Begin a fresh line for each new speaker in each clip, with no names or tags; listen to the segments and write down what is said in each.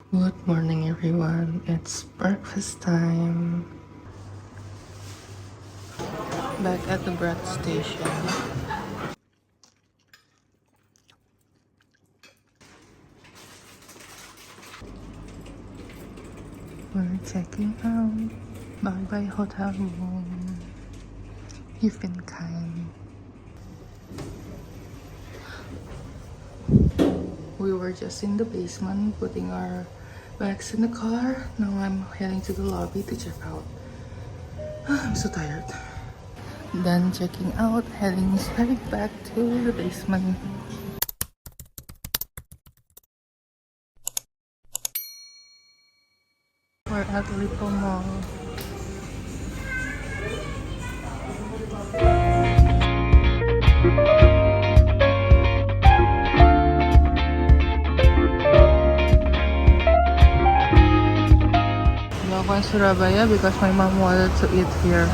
Good morning, everyone. It's breakfast time. Back at the bread station. We're checking out. Bye bye, hotel room. You've been kind. We were just in the basement putting our bags in the car. Now I'm heading to the lobby to check out. I'm so tired. Then checking out, heading straight back to the basement. We're at Little Mall. We ako in Surabaya because my mom wanted to eat here.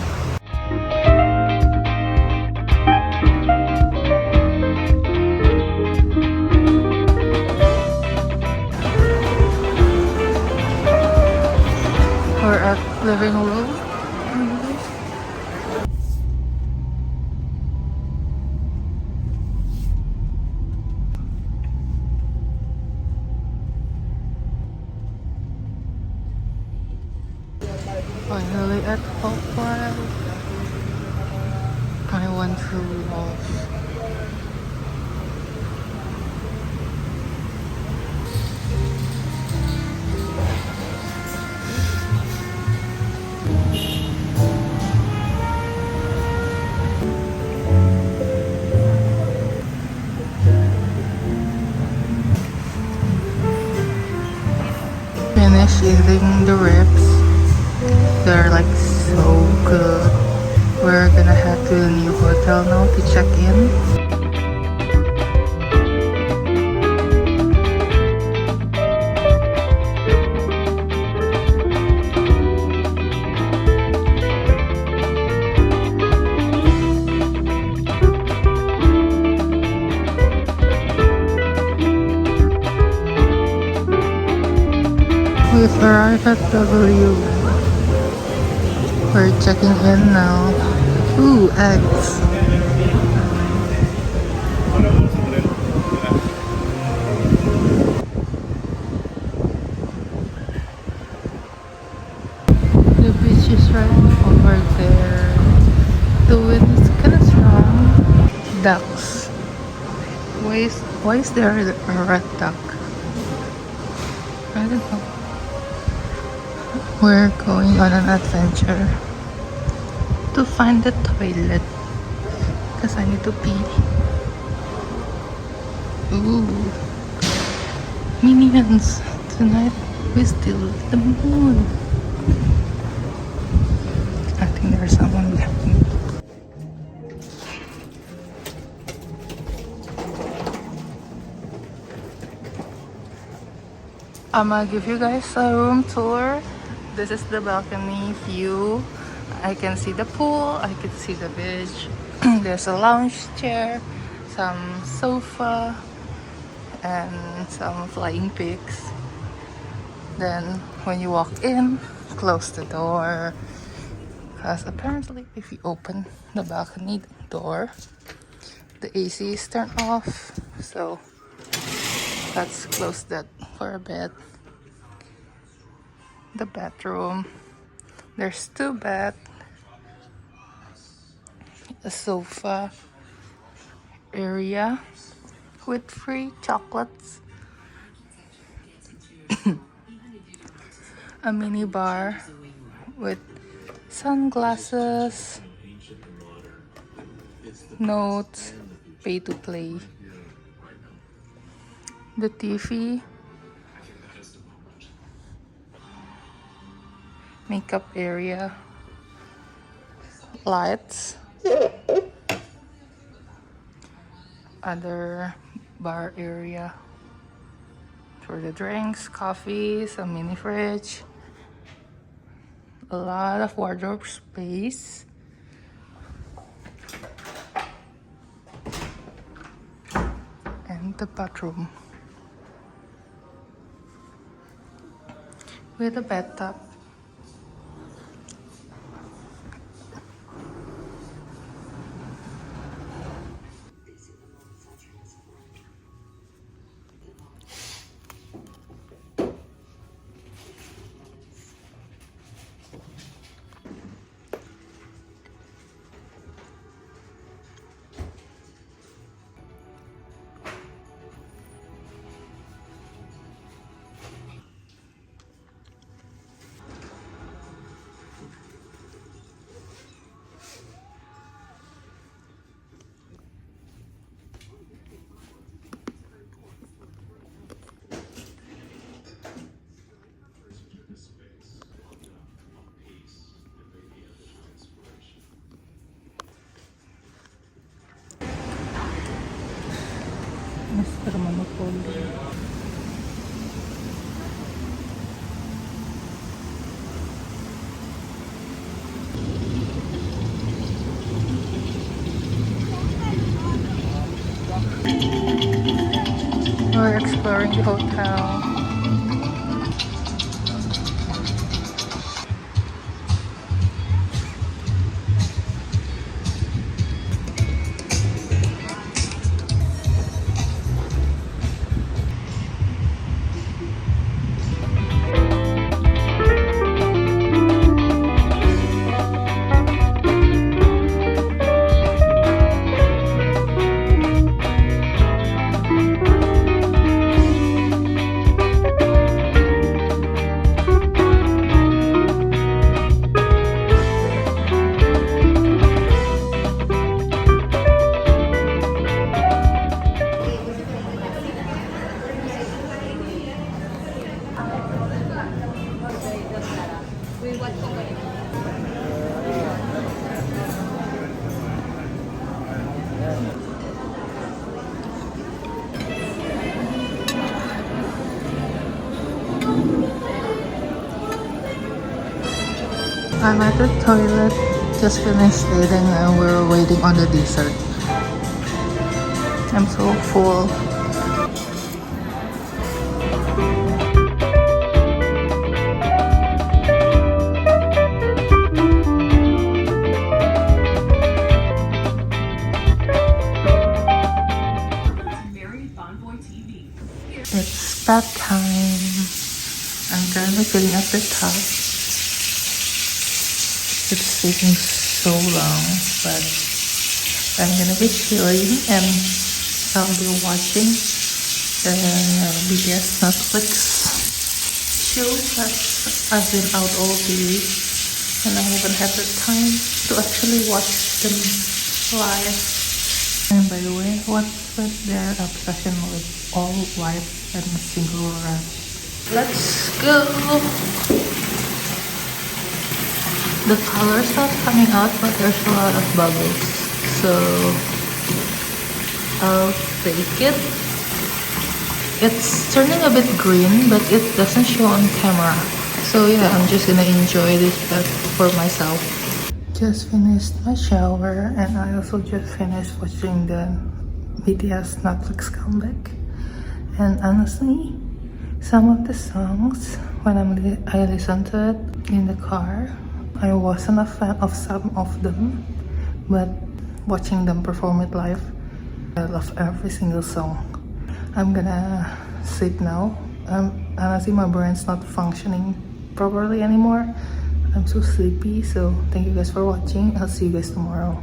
We're at living room. Finally at Hopewell. I want to love. Finish eating the ribs. They're like so good. We're gonna head to the new hotel now to check in. We've arrived at W. We're checking in now. Ooh, eggs. The beach is right over there. The wind is kind of strong. Ducks. Why is there a red duck? I don't know. We're going on an adventure to find the toilet because I need to pee. Ooh, minions! Tonight we still the moon. I think there's someone behind me. I'm gonna give you guys a room tour. This is the balcony view. I can see the pool, I can see the beach. There's a lounge chair, some sofa, and some flying pigs. Then when you walk in, close the door. Because apparently if you open the balcony door, the AC is turned off. So let's close that for a bit. The bathroom. There's two beds, a sofa area with free chocolates, a mini bar with sunglasses, notes, pay to play, the TV, makeup area, lights, other bar area for the drinks, coffees, a mini fridge, a lot of wardrobe space, and the bathroom. with a bathtub. Mr. Monopoly. We're exploring the hotel. I'm at the toilet, just finished eating and we're waiting on the dessert. I'm so full. It's bath time. I'm currently filling up the tub. It's taking so long, but I'm gonna be chilling and I'll be watching the BTS Netflix shows that I've been out all day and I haven't had the time to actually watch them live. And by the way, what's with their obsession with all white and single rush? Let's go! The colors are coming out, but there's a lot of bubbles, so I'll take it. It's turning a bit green, but it doesn't show on camera. So yeah, I'm just gonna enjoy this bath for myself. Just finished my shower, and I also just finished watching the BTS Netflix comeback. And honestly, some of the songs, when I listen to it in the car, I wasn't a fan of some of them, but watching them perform it live, I love every single song. I'm gonna sleep now. Honestly, my brain's not functioning properly anymore. I'm so sleepy, so thank you guys for watching. I'll see you guys tomorrow.